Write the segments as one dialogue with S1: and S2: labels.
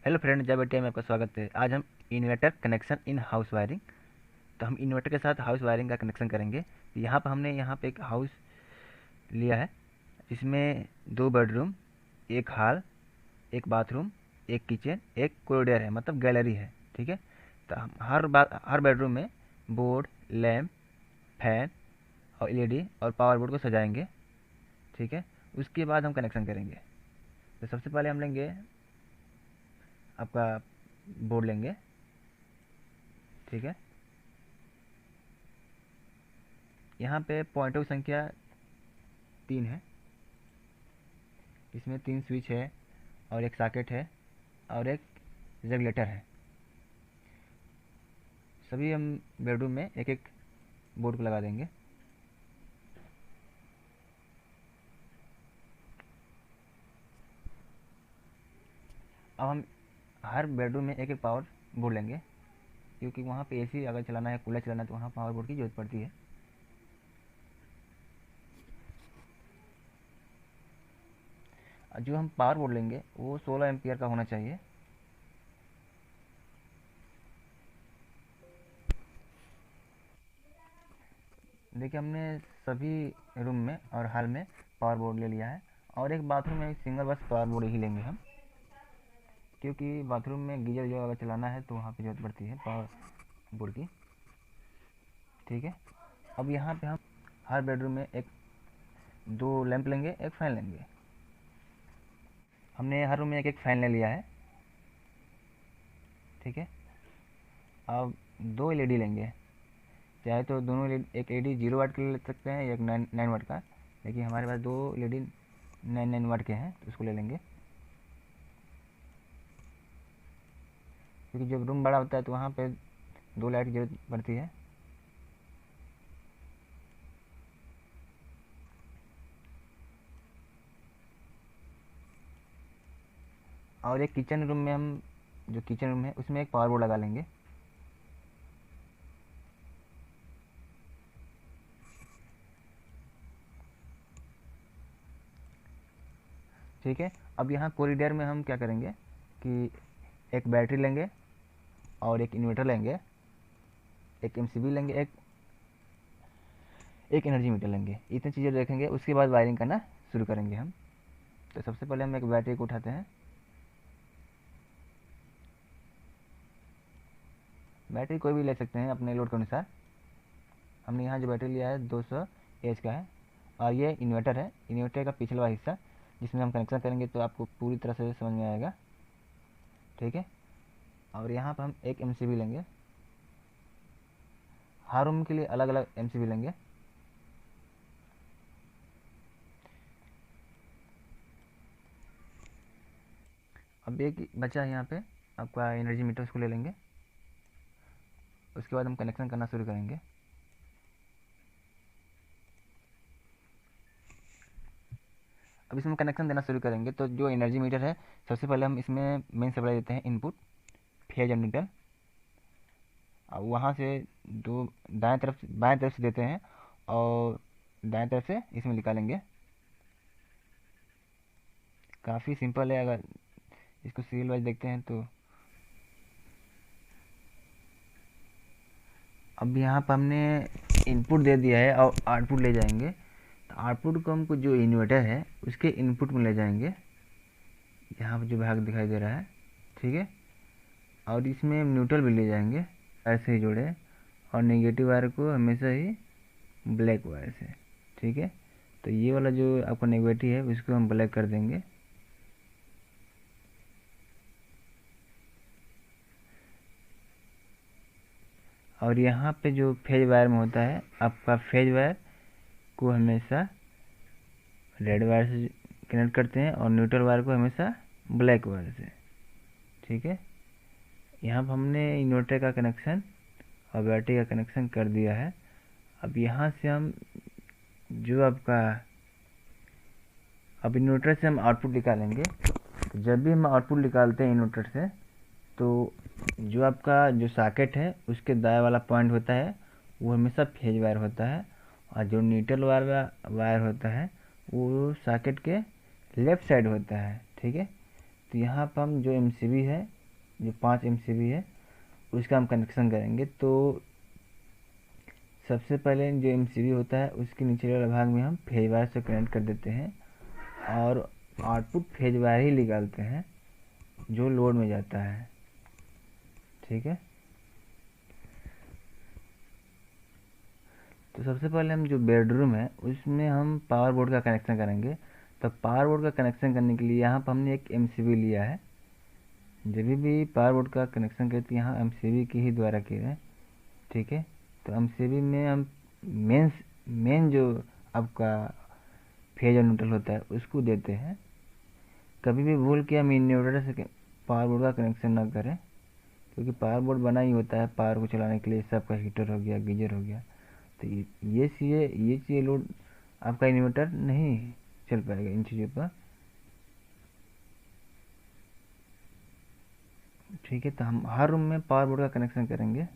S1: Hello friend, जय बेटिया में आपका स्वागत है। आज हम inverter connection in house wiring. तो हम इन्वर्टर के साथ हाउस वायरिंग का कनेक्शन करेंगे। तो यहाँ पर हमने यहाँ पे एक हाउस लिया है जिसमें 2 बेडरूम, एक हॉल, एक बाथरूम, एक किचन, एक कॉरिडोर है, मतलब गैलरी है। ठीक है। तो हम हर बेडरूम में बोर्ड, लैम्प, फैन और एलईडी और पावर बोर्ड को सजाएंगे। ठीक है। उसके बाद हम कनेक्शन करेंगे। तो सबसे पहले हम लेंगे आपका बोर्ड लेंगे। ठीक है। यहाँ पे पॉइंटों की संख्या 3 है। इसमें 3 स्विच है और एक सॉकेट है और एक रेगुलेटर है। सभी हम बेडरूम में एक एक बोर्ड को लगा देंगे। अब हम हर बेडरूम में एक एक पावर बोर्ड लेंगे, क्योंकि वहाँ पे एसी अगर चलाना है, कूलर चलाना है, तो वहाँ पावर बोर्ड की ज़रूरत पड़ती है। जो हम पावर बोर्ड लेंगे वो 16 एम्पियर का होना चाहिए। देखिए, हमने सभी रूम में और हॉल में पावर बोर्ड ले लिया है, और एक बाथरूम में एक सिंगल बस पावर बोर्ड ही लेंगे हम, क्योंकि बाथरूम में गीजर जो अगर चलाना है तो वहाँ पे ज़रूरत पड़ती है पावर बोर्ड की। ठीक है। अब यहाँ पे हम हर बेडरूम में एक 2 लैंप लेंगे, एक फ़ैन लेंगे। हमने हर रूम में एक एक फ़ैन ले लिया है। ठीक है। अब 2 एलईडी लेंगे। चाहे तो दोनों एलईडी, एक एलईडी 0 वाट के ले सकते हैं, एक 9 वाट का। लेकिन हमारे पास 2 एलईडी 9 वाट के हैं, तो उसको ले लेंगे। क्योंकि जब रूम बड़ा होता है तो वहाँ पे 2 लाइट की जरूरत पड़ती है। और एक किचन रूम में हम, जो किचन रूम है उसमें एक पावर बोर्ड लगा लेंगे। ठीक है। अब यहाँ कॉरिडोर में हम क्या करेंगे कि एक बैटरी लेंगे और एक इन्वर्टर लेंगे, एक एमसीबी लेंगे, एक एनर्जी मीटर लेंगे। इतनी चीज़ें रखेंगे, उसके बाद वायरिंग करना शुरू करेंगे हम। तो सबसे पहले हम एक बैटरी को उठाते हैं। बैटरी कोई भी ले सकते हैं अपने लोड के अनुसार। हमने यहाँ जो बैटरी लिया है 200 एच का है, और ये इन्वर्टर है। इन्वर्टर का पिछला वाला हिस्सा जिसमें हम कनेक्शन करेंगे तो आपको पूरी तरह से समझ में आएगा। ठीक है। और यहाँ पर हम एक एमसीबी लेंगे। हर रूम के लिए अलग अलग एमसीबी लेंगे। अब एक बचा है यहाँ पे आपका एनर्जी मीटर, उसको ले लेंगे। उसके बाद हम कनेक्शन करना शुरू करेंगे। अब इसमें कनेक्शन देना शुरू करेंगे तो जो एनर्जी मीटर है, सबसे पहले हम इसमें मेन सप्लाई देते हैं इनपुट, फेज और न्यूट्रल। अब वहाँ से दो बाएं तरफ से देते हैं, और दाएं तरफ से इसमें निकालेंगे। काफ़ी सिंपल है। अगर इसको सीरियल वाइज देखते हैं तो अब यहाँ पर हमने इनपुट दे दिया है और आउटपुट ले जाएंगे। तो आउटपुट को हमको जो इन्वर्टर है उसके इनपुट में ले जाएंगे, यहाँ पर जो भाग दिखाई दे रहा है। ठीक है। और इसमें न्यूट्रल भी ले जाएंगे, ऐसे ही जोड़े, और नेगेटिव वायर को हमेशा ही ब्लैक वायर से। ठीक है। तो ये वाला जो आपका नेगेटिव है उसको हम ब्लैक कर देंगे। और यहाँ पे जो फेज वायर में होता है, आपका फेज वायर को हमेशा रेड वायर से कनेक्ट करते हैं, और न्यूट्रल वायर को हमेशा ब्लैक वायर से। ठीक है। यहाँ पर हमने इन्वर्टर का कनेक्शन और बैटरी का कनेक्शन कर दिया है। अब यहाँ से हम जो आपका, अब इन्वर्टर से हम आउटपुट निकालेंगे। तो जब भी हम आउटपुट निकालते हैं इन्वर्टर से, तो जो आपका जो सॉकेट है उसके दाएं वाला पॉइंट होता है वो हमेशा फेज वायर होता है, और जो न्यूट्रल वायर होता है वो सॉकेट के लेफ्ट साइड होता है। ठीक है। तो यहाँ पर हम जो एमसीबी है जो 5 MCB है उसका हम कनेक्शन करेंगे। तो सबसे पहले जो MCB होता है उसके नीचे वाले भाग में हम फेज वायर से कनेक्ट कर देते हैं और आउटपुट फेज वायर ही निकालते हैं जो लोड में जाता है। ठीक है, तो सबसे पहले हम जो बेडरूम है उसमें हम पावर बोर्ड का कनेक्शन करेंगे। तो पावर बोर्ड का कनेक्शन करने के लिए यहाँ पर हमने एक MCB लिया है। जब भी पावर बोर्ड का कनेक्शन करते हैं यहाँ MCB के ही द्वारा किए हैं। ठीक है, तो MCB में हम मेन जो आपका फेज और न्यूट्रल होता है उसको देते हैं। कभी भी भूल के हम इन्वर्टर से पावर बोर्ड का कनेक्शन ना करें, क्योंकि पावर बोर्ड बना ही होता है पावर को चलाने के लिए। सबका हीटर हो गया, गीजर हो गया, तो ये चीज़ें लोड आपका इन्वर्टर नहीं चल पाएगा इन चीज़ों पर। ठीक है, तो हम हर रूम में पावर बोर्ड का कनेक्शन करेंगे।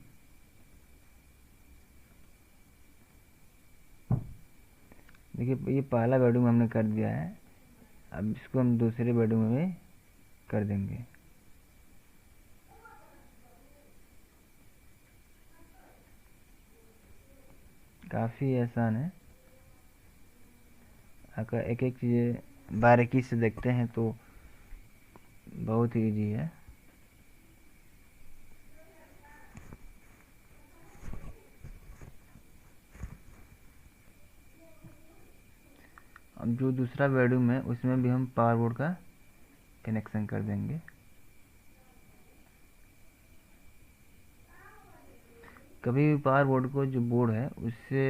S1: देखिए ये पहला बेडरूम हमने कर दिया है, अब इसको हम दूसरे बेडरूम में कर देंगे। काफ़ी आसान है, अगर एक एक चीज़ें बारीकी से देखते हैं तो बहुत ही ईजी है। अब जो दूसरा बेडरूम है उसमें भी हम पावर बोर्ड का कनेक्शन कर देंगे। कभी भी पावर बोर्ड को जो बोर्ड है उससे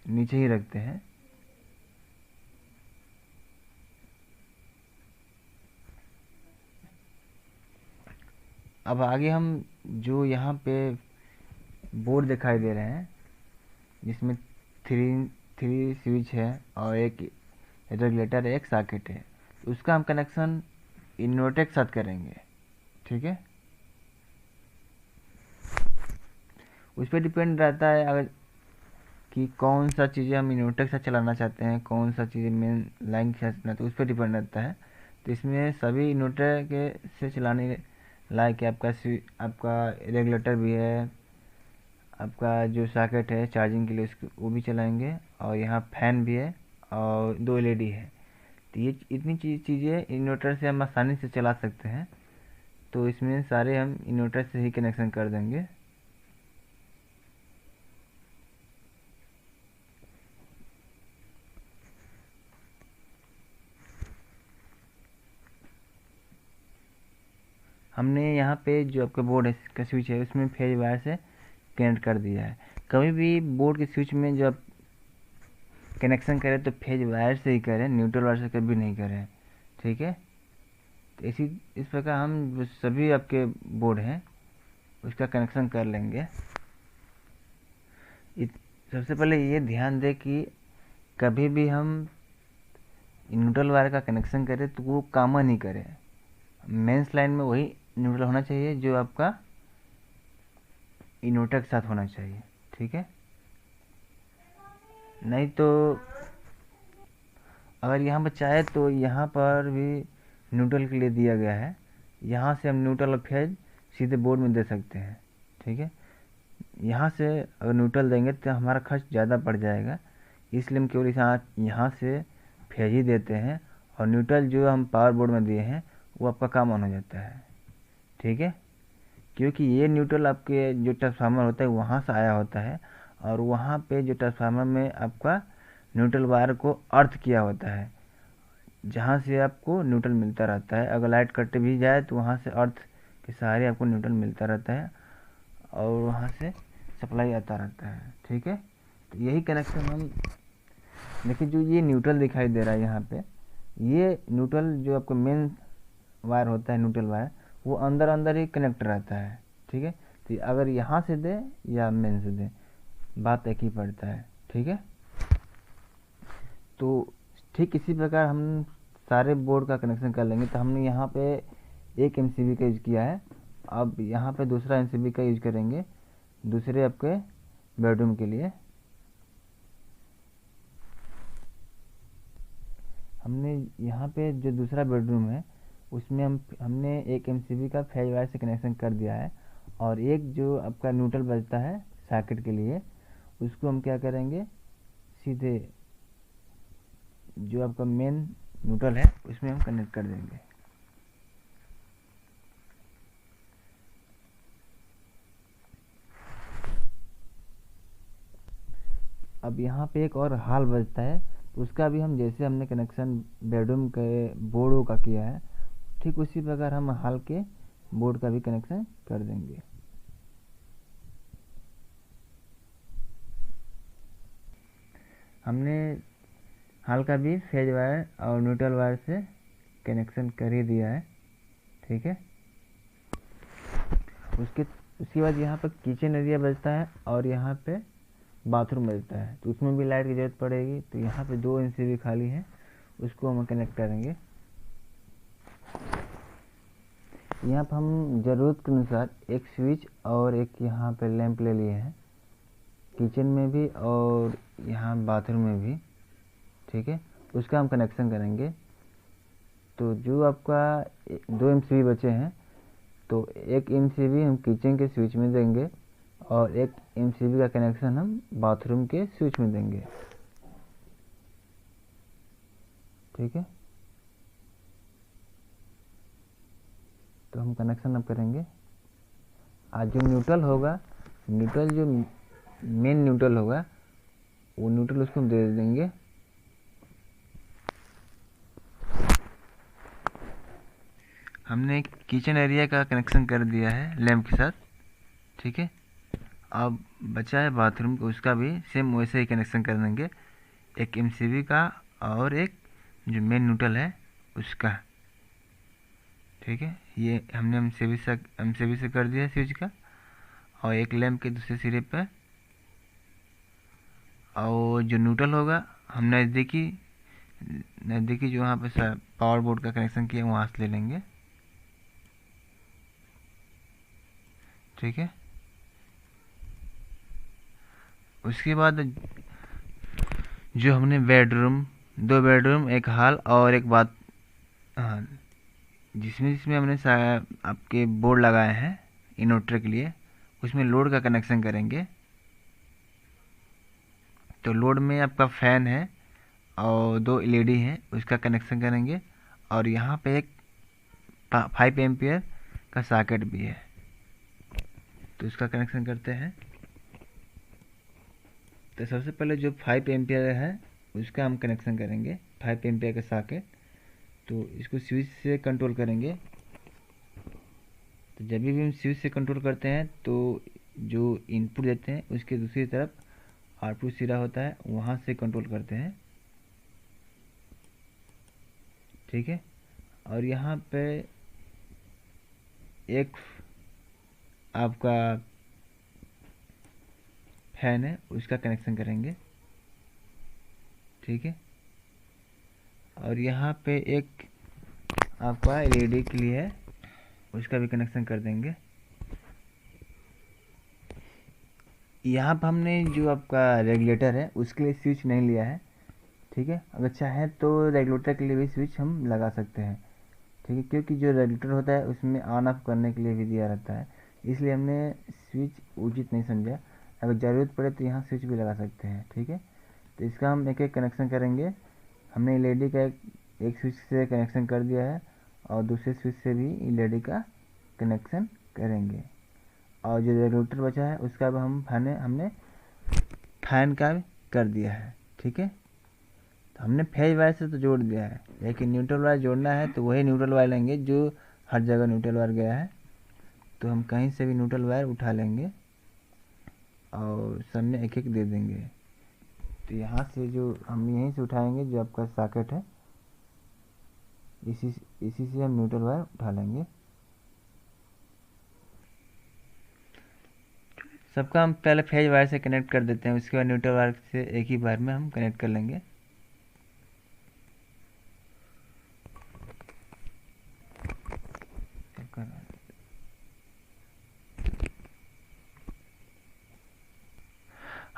S1: नीचे ही रखते हैं। अब आगे हम जो यहाँ पे बोर्ड दिखाई दे रहे हैं जिसमें थ्री स्विच है और एक रेगुलेटर है, एक सॉकेट है, उसका हम कनेक्शन इन्वर्टर के साथ करेंगे। ठीक है, उस पर डिपेंड रहता है अगर कि कौन सा चीज़ें हम इन्वर्टर के साथ चलाना चाहते हैं, कौन सा चीज़ें मेन लाइन के साथ चलाना, तो उस पर डिपेंड रहता है। तो इसमें सभी इन्वर्टर के से चलाने लायक आपका रेगुलेटर भी है, आपका जो सॉकेट है चार्जिंग के लिए उसको वो भी चलाएंगे, और यहाँ फैन भी है और 2 LED है। तो ये इतनी चीज़ें इन्वर्टर से हम आसानी से चला सकते हैं। तो इसमें सारे हम इन्वर्टर से ही कनेक्शन कर देंगे। हमने यहाँ पे जो आपका बोर्ड है का स्विच है उसमें फेज वायर से कनेक्ट कर दिया है। कभी भी बोर्ड के स्विच में जब कनेक्शन करें तो फेज वायर से ही करें, न्यूट्रल वायर से कभी नहीं करें। ठीक है, तो इस प्रकार हम जो सभी आपके बोर्ड हैं उसका कनेक्शन कर लेंगे। सबसे पहले ये ध्यान दें कि कभी भी हम न्यूट्रल वायर का कनेक्शन करें तो वो कॉमन ही करें। मेंस लाइन में वही न्यूट्रल होना चाहिए जो आपका इन्वर्टर के साथ होना चाहिए। ठीक है, नहीं तो अगर यहाँ पर चाहे तो यहाँ पर भी न्यूट्रल के लिए दिया गया है, यहाँ से हम न्यूट्रल और फेज सीधे बोर्ड में दे सकते हैं। ठीक है, यहाँ से अगर न्यूट्रल देंगे तो हमारा खर्च ज़्यादा पड़ जाएगा, इसलिए हम केवल यहाँ से फेज ही देते हैं, और न्यूट्रल जो हम पावर बोर्ड में दिए हैं वो आपका काम ऑन हो जाता है। ठीक है, क्योंकि ये न्यूट्रल आपके जो ट्रांसफार्मर होता है वहाँ से आया होता है, और वहाँ पे जो ट्रांसफार्मर में आपका न्यूट्रल वायर को अर्थ किया होता है, जहाँ से आपको न्यूट्रल मिलता रहता है। अगर लाइट कट भी जाए तो वहाँ से अर्थ के सहारे आपको न्यूट्रल मिलता रहता है और वहाँ से सप्लाई आता रहता है। ठीक है, तो यही कनेक्शन हम देखिए, जो ये न्यूट्रल दिखाई दे रहा है यहाँ पे, ये न्यूट्रल जो आपका मेन वायर होता है न्यूट्रल वायर, वो अंदर अंदर ही कनेक्ट रहता है। ठीक है, तो अगर यहाँ से दे या मेन से दे बात एक ही पड़ता है। ठीक है, तो ठीक इसी प्रकार हम सारे बोर्ड का कनेक्शन कर लेंगे। तो हमने यहाँ पे एक MCB का यूज़ किया है, अब यहाँ पे दूसरा MCB का यूज़ करेंगे दूसरे आपके बेडरूम के लिए। हमने यहाँ पे जो दूसरा बेडरूम है उसमें हमने एक एमसीबी का फेज वायर से कनेक्शन कर दिया है, और एक जो आपका न्यूट्रल बजता है सॉकेट के लिए, उसको हम क्या करेंगे, सीधे जो आपका मेन न्यूट्रल है उसमें हम कनेक्ट कर देंगे। अब यहाँ पे एक और हाल बजता है, तो उसका भी हम जैसे हमने कनेक्शन बेडरूम के बोर्डों का किया है, ठीक उसी प्रकार हम हाल के बोर्ड का भी कनेक्शन कर देंगे। हमने हाल का भी फेज वायर और न्यूट्रल वायर से कनेक्शन कर ही दिया है, ठीक है। उसके बाद यहाँ पर किचन एरिया बजता है और यहाँ पे बाथरूम बजता है, तो उसमें भी लाइट की ज़रूरत पड़ेगी। तो यहाँ पे 2 एमसीबी खाली है, उसको हम कनेक्ट करेंगे। यहाँ पर हम ज़रूरत के अनुसार एक स्विच और एक यहाँ पे लैंप ले लिए हैं, किचन में भी और यहाँ बाथरूम में भी, ठीक है। उसका हम कनेक्शन करेंगे। तो जो आपका 2 एमसीबी बचे हैं, तो एक एमसीबी हम किचन के स्विच में देंगे और एक एमसीबी का कनेक्शन हम बाथरूम के स्विच में देंगे, ठीक है। तो हम कनेक्शन अब करेंगे। आज जो न्यूट्रल होगा, न्यूट्रल जो मेन न्यूट्रल होगा, वो न्यूट्रल उसको हम दे देंगे। हमने किचन एरिया का कनेक्शन कर दिया है लैंप के साथ, ठीक है। अब बचा है बाथरूम को, उसका भी सेम वैसे ही कनेक्शन कर देंगे, एक एमसीबी का और एक जो मेन न्यूट्रल है उसका, ठीक है। ये हमने एमसीबी से कर दिया है स्विच का, और एक लैंप के दूसरे सिरे पर, और जो न्यूट्रल होगा हम नज़दीकी जो वहाँ पे पावर बोर्ड का कनेक्शन किया वहाँ से ले लेंगे, ठीक है। उसके बाद जो हमने 2 बेडरूम, एक हॉल और एक बाथ, हाँ, जिसमें हमने आपके बोर्ड लगाए हैं इन्वर्टर के लिए, उसमें लोड का कनेक्शन करेंगे। तो लोड में आपका फ़ैन है और 2 एलईडी हैं, उसका कनेक्शन करेंगे। और यहाँ पे एक 5 एम्पियर का सॉकेट भी है, तो उसका कनेक्शन करते हैं। तो सबसे पहले जो 5 एम्पियर है उसका हम कनेक्शन करेंगे, 5 एम्पियर का सॉकेट। तो इसको स्विच से कंट्रोल करेंगे। तो जब भी हम स्विच से कंट्रोल करते हैं, तो जो इनपुट देते हैं उसके दूसरी तरफ आउटपुट सिरा होता है, वहाँ से कंट्रोल करते हैं, ठीक है। और यहाँ पे एक आपका फैन है, उसका कनेक्शन करेंगे, ठीक है। और यहाँ पे एक आपका एलईडी के लिए है, उसका भी कनेक्शन कर देंगे। यहाँ पर हमने जो आपका रेगुलेटर है उसके लिए स्विच नहीं लिया है, ठीक है। अगर चाहें तो रेगुलेटर के लिए भी स्विच हम लगा सकते हैं, ठीक है, क्योंकि जो रेगुलेटर होता है उसमें ऑन ऑफ करने के लिए भी दिया रहता है, इसलिए हमने स्विच उचित नहीं समझा। अगर ज़रूरत पड़े तो यहाँ स्विच भी लगा सकते हैं, ठीक है। तो इसका हम एक एक कनेक्शन करेंगे। हमने एलईडी का एक स्विच से कनेक्शन कर दिया है और दूसरे स्विच से भी एलईडी का कनेक्शन करेंगे। और जो रेगुलेटर बचा है उसका भी हमने फैन का कर दिया है, ठीक है। तो हमने फेज वायर से तो जोड़ दिया है, लेकिन न्यूट्रल वायर जोड़ना है तो वही न्यूट्रल वायर लेंगे जो हर जगह न्यूट्रल वायर गया है। तो हम कहीं से भी न्यूट्रल वायर उठा लेंगे और सब में एक एक दे देंगे। तो यहाँ से जो हम यहीं से उठाएंगे, जो आपका सॉकेट है, इसी से हम न्यूट्रल वायर उठा लेंगे। सबका हम पहले फेज वायर से कनेक्ट कर देते हैं, उसके बाद न्यूट्रल वायर से एक ही बार में हम कनेक्ट कर लेंगे।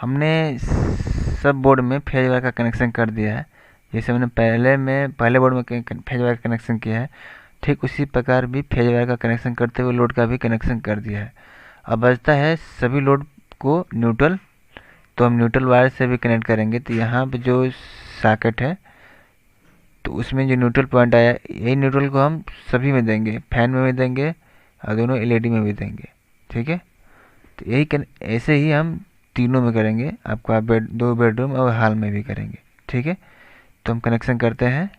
S1: हमने सब बोर्ड में फेज वायर का कनेक्शन कर दिया है। जैसे हमने पहले बोर्ड में फेज वायर का कनेक्शन किया है, ठीक उसी प्रकार भी फेज वायर का कनेक्शन करते हुए लोड का भी कनेक्शन कर दिया है। अब बचता है सभी लोड को न्यूट्रल, तो हम न्यूट्रल वायर से भी कनेक्ट करेंगे। तो यहाँ पे जो सॉकेट है तो उसमें जो न्यूट्रल पॉइंट आया, यही न्यूट्रल को हम सभी में देंगे, फैन में भी देंगे और दोनों एलईडी में भी देंगे। ठीक है, तो ऐसे ही हम तीनों में करेंगे, आपका दो बेडरूम और हॉल में भी करेंगे। ठीक है, तो हम कनेक्शन करते हैं।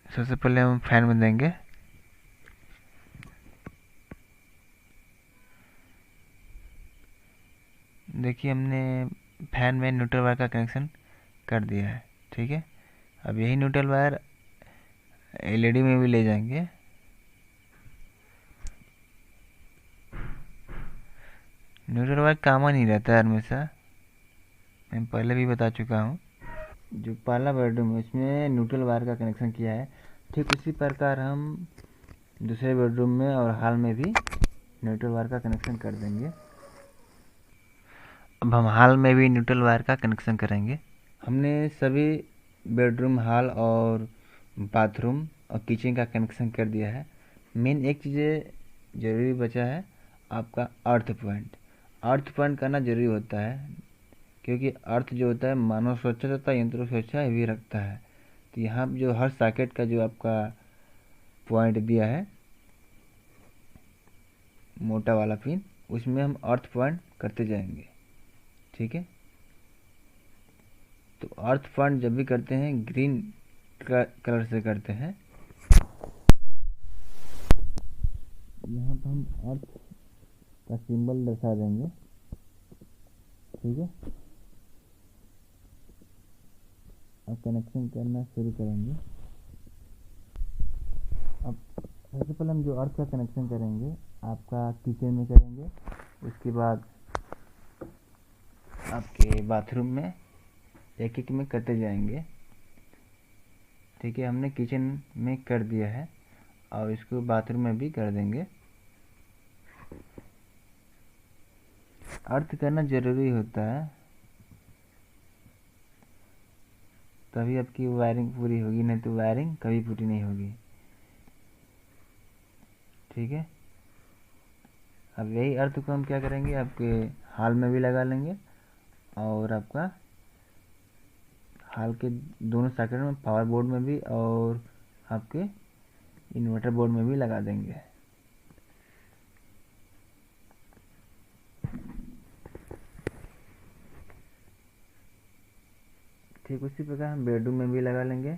S1: सबसे पहले हम फैन में देंगे। देखिए हमने फैन में न्यूट्रल वायर का कनेक्शन कर दिया है। ठीक है, अब यही न्यूट्रल वायर एलईडी में भी ले जाएंगे। न्यूट्रल वायर कॉमन ही रहता है हमेशा, मैं पहले भी बता चुका हूँ। जो पहला बेडरूम है उसमें न्यूट्रल वायर का कनेक्शन किया है, ठीक उसी प्रकार हम दूसरे बेडरूम में और हॉल में भी न्यूट्रल वायर का कनेक्शन कर देंगे। अब हम हॉल में भी न्यूट्रल वायर का कनेक्शन करेंगे। हमने सभी बेडरूम, हॉल और बाथरूम और किचन का कनेक्शन कर दिया है। मेन एक चीज़ ज़रूरी बचा है, आपका अर्थ पॉइंट। अर्थ पॉइंट करना ज़रूरी होता है, क्योंकि अर्थ जो होता है मानव सुरक्षा तथा यंत्र सुरक्षा भी रखता है। तो यहाँ जो हर सॉकेट का जो आपका पॉइंट दिया है, मोटा वाला पिन, उसमें हम अर्थ पॉइंट करते जाएंगे। ठीक है, तो अर्थ पॉइंट जब भी करते हैं ग्रीन कलर से करते हैं। यहाँ पर हम अर्थ का सिंबल दर्शा देंगे। ठीक है, अब कनेक्शन करना शुरू करेंगे। अब सबसे पहले हम जो अर्थ का कनेक्शन करेंगे आपका किचन में करेंगे, उसके बाद आपके बाथरूम में एक एक में करते जाएंगे। ठीक है, हमने किचन में कर दिया है और इसको बाथरूम में भी कर देंगे। अर्थ करना ज़रूरी होता है, तभी आपकी वायरिंग पूरी होगी, नहीं तो वायरिंग कभी पूरी नहीं होगी। ठीक है, अब यही अर्थ को हम क्या करेंगे, आपके हॉल में भी लगा लेंगे और आपका हॉल के दोनों सॉकेट में, पावर बोर्ड में भी और आपके इन्वर्टर बोर्ड में भी लगा देंगे। ठीक उसी प्रकार हम बेडरूम में भी लगा लेंगे।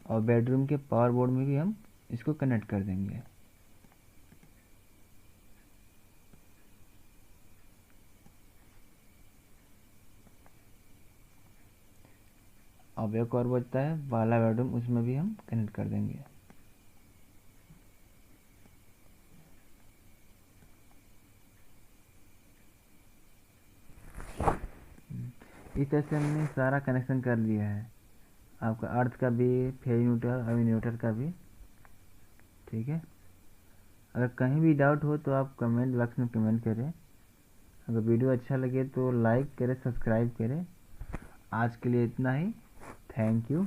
S1: और बेडरूम के पावर बोर्ड में भी हम इसको कनेक्ट कर देंगे। अब एक और बचता है वाला बेडरूम, उसमें भी हम कनेक्ट कर देंगे। इस तरह से हमने सारा कनेक्शन कर लिया है, आपका अर्थ का भी, फेज न्यूट्रल और इन्वर्टर का भी। ठीक है, अगर कहीं भी डाउट हो तो आप कमेंट बॉक्स में कमेंट करें। अगर वीडियो अच्छा लगे तो लाइक करें, सब्सक्राइब करें। आज के लिए इतना ही, थैंक यू।